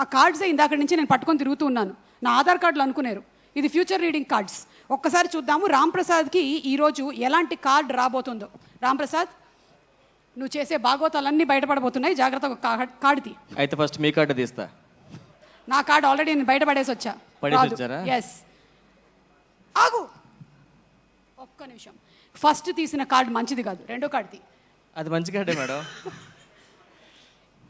ఆ కార్డ్సే ఇందాక నుంచి నేను పట్టుకొని తిరుగుతూ ఉన్నాను. నా ఆధార్ కార్డులు అనుకున్నారు. ఇది ఫ్యూచర్ రీడింగ్ కార్డ్స్. ఒక్కసారి చూద్దాము రామ్ ప్రసాద్కి ఈరోజు ఎలాంటి కార్డ్ రాబోతుందో. రామ్ ప్రసాద్, నువ్వు చేసే భాగవతాలన్నీ బయటపడబోతున్నాయి, జాగ్రత్తగా కార్డు తీ. అయితే ఫస్ట్ మీ కార్డు తీస్తా. నా కార్డు ఆల్రెడీ నేను బయటపడేసి వచ్చా. ఎస్, ఆగు ఒక్క నిమిషం. ఫస్ట్ తీసిన కార్డు మంచిది కాదు, రెండో కార్డు తీ. అది మంచి కార్డే మేడం.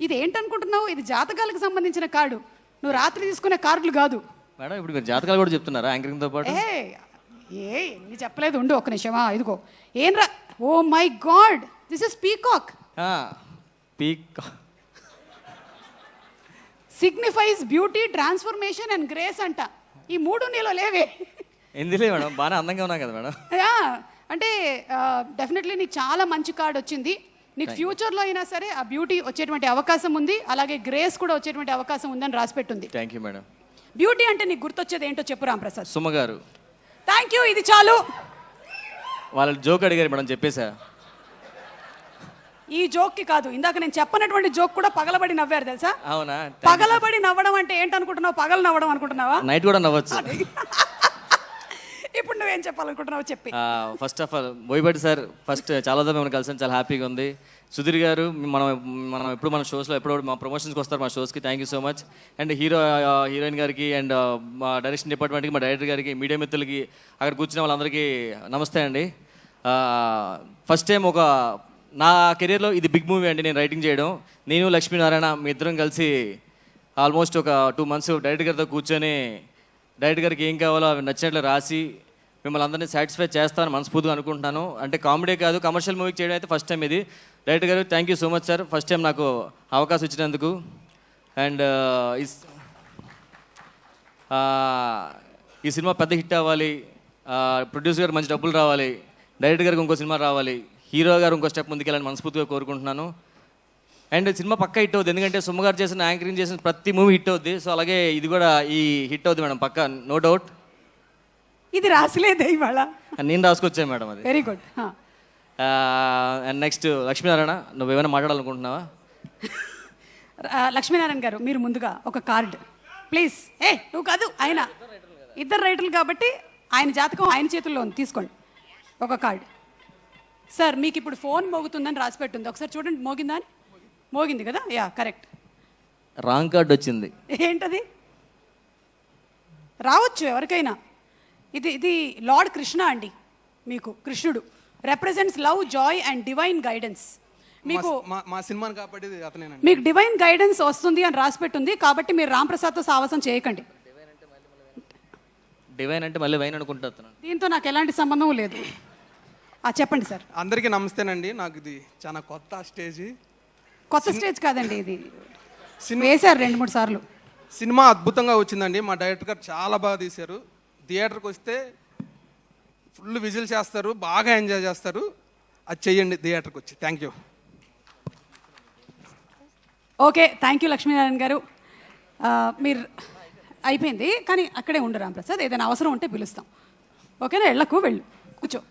ఇది ఏంటనుకుంటున్నావు? ఇది జాతకాలకు సంబంధించిన కార్డు. నువ్వు రాత్రి తీసుకునే కార్డులు కాదు మేడం. ఇప్పుడు మీరు జాతకాలు కూడా చెప్తున్నారా యాంకరింగ్తో పాటు? నీ చెప్పలేదు, ఉండు ఒక్క నిమిషమా. ఇదిగో ఏం రా, oh my God, this is peacock. Peacock signifies beauty, transformation and grace అంట. ఈ మూడు నీలో లేవే. ఎందులే మేడం, బాగా అందంగా ఉన్నా కదా మేడం. అంటే డెఫినెట్లీ నీకు చాలా మంచి కార్డ్ వచ్చింది. నీకు ఫ్యూచర్లో అయినా సరే ఆ బ్యూటీ వచ్చేటువంటి అవకాశం ఉంది, అలాగే గ్రేస్ కూడా వచ్చేటువంటి అవకాశం ఉందని రాసి పెట్టుంది. Thank you madam. బ్యూటీ అంటే నీకు గుర్తొచ్చేది ఏంటో చెప్పు రామ్ ప్రసాద్. సుమ గారు. థ్యాంక్ యూ, ఇది చాలు. వాళ్ళ జోక్ అడిగారు మేడం, చెప్పేసా. ఈ జోక్ కి కాదు, ఇందాక నేను చెప్పనటువంటి జోక్ కూడా పగలబడి నవ్వారు తెలుసా? అవునా? పగలబడి నవ్వడం అంటే ఏంటనుకుంటున్నావు? పగలు నవ్వడం అనుకుంటున్నావా? నైట్ కూడా నవ్వచ్చు. ఇప్పుడు నువ్వేం చెప్పాలనుకుంటున్నావు చెప్పి. First of all Boyapati sir, first చాలా మిమ్మల్ని కలిసాను, చాలా హ్యాపీగా ఉంది. సుధీర్ గారు, మనం ఎప్పుడు మన షోస్లో ఎప్పుడు మా ప్రమోషన్స్కి వస్తారు మా షోస్కి. Thank you so much. And heroine గారికి అండ్ మా డైరెక్షన్ డిపార్ట్మెంట్కి, మా డైరెక్టర్ గారికి, మీడియా మిత్రులకి, అక్కడ కూర్చున్న వాళ్ళందరికీ నమస్తే అండి. ఫస్ట్ టైం నా కెరీర్లో ఇది బిగ్ మూవీ అండి నేను రైటింగ్ చేయడం. నేను లక్ష్మీనారాయణ మీ ఇద్దరం కలిసి ఆల్మోస్ట్ ఒక 2 months డైరెక్టర్ గారితో కూర్చొని డైరెక్టర్ గారికి ఏం కావాలో అవి నచ్చినట్లు రాసి మిమ్మల్ని అందరినీ సాటిస్ఫై చేస్తానని మనస్ఫూర్తిగా అనుకుంటున్నాను. అంటే కామెడీ కాదు, కమర్షియల్ మూవీకి చేయడం అయితే ఫస్ట్ టైం ఇది. డైరెక్టర్ గారు thank you so much sir, first time నాకు అవకాశం ఇచ్చినందుకు. అండ్ ఈ సినిమా పెద్ద హిట్ అవ్వాలి, ప్రొడ్యూసర్ గారు మంచి డబ్బులు రావాలి, డైరెక్టర్ గారికి ఇంకో సినిమా రావాలి, హీరో గారు ఇంకో స్టెప్ ముందుకెళ్ళాలని మనస్ఫూర్తిగా కోరుకుంటున్నాను. అండ్ సినిమా పక్కా హిట్ అవుతుంది, ఎందుకంటే సుమ గారు చేసిన యాంకరింగ్ చేసిన ప్రతి మూవీ హిట్ అవుద్ది. సో అలాగే ఇది కూడా ఈ హిట్ అవుద్ది మేడం, పక్కా, నో డౌట్. ఇది రాసలేదే ఇవాళ, నేను రాసుకొచ్చాను మేడం అది. Very good. And next Lakshminarayana, నువ్వేమైనా మాట్లాడాలనుకుంటున్నావా? లక్ష్మీనారాయణ గారు, మీరు ముందుగా ఒక కార్డ్ ప్లీజ్. నువ్వు కాదు, ఆయన ఇద్దరు రైటర్లు కాబట్టి ఆయన జాతకం ఆయన చేతుల్లో ఉంది, తీసుకోండి ఒక కార్డ్. సార్ మీకు ఇప్పుడు ఫోన్ మోగుతుందని రాసి పెట్టుంది, ఒకసారి చూడండి. మోగిందా అని? మోగింది కదా, యా కరెక్ట్. రాంగ్ కార్డ్ వచ్చింది. ఏంటది? రావచ్చు ఎవరికైనా. ఇది లార్డ్ కృష్ణ అండి. మీకు కృష్ణుడు represents love, Joy and divine guidance. మీకు మా సినిమాని కాబట్టి అతనేనండి. మీకు డివైన్ గైడెన్స్ వస్తుంది అని రాసి పెట్టుంది, కాబట్టి మీరు రామ్ ప్రసాద్తో సావాసం చేయకండి. డివైన్ అంటే మళ్ళీ వైన్ అనుకుంటున్నాను. దీంతో నాకు ఎలాంటి సంబంధం లేదు. చెప్పండి సార్. అందరికీ నమస్తేనండి. నాకు ఇది చాలా కొత్త స్టేజ్. కొత్త స్టేజ్ కాదండి, ఇది వేశారు 2-3 సార్లు. సినిమా అద్భుతంగా వచ్చిందండి. మా డైరెక్టర్ గారు చాలా బాగా తీశారు. థియేటర్కి వస్తే ఫుల్ విజిల్ చేస్తారు, బాగా ఎంజాయ్ చేస్తారు. అది చెయ్యండి థియేటర్కి వచ్చి. Thank you. Okay, thank you Lakshminarayana గారు. మీరు అయిపోయింది, కానీ అక్కడే ఉండు రామ్ ప్రసాద్, ఏదైనా అవసరం ఉంటే పిలుస్తాం. ఓకేనా? వెళ్ళు కూర్చో.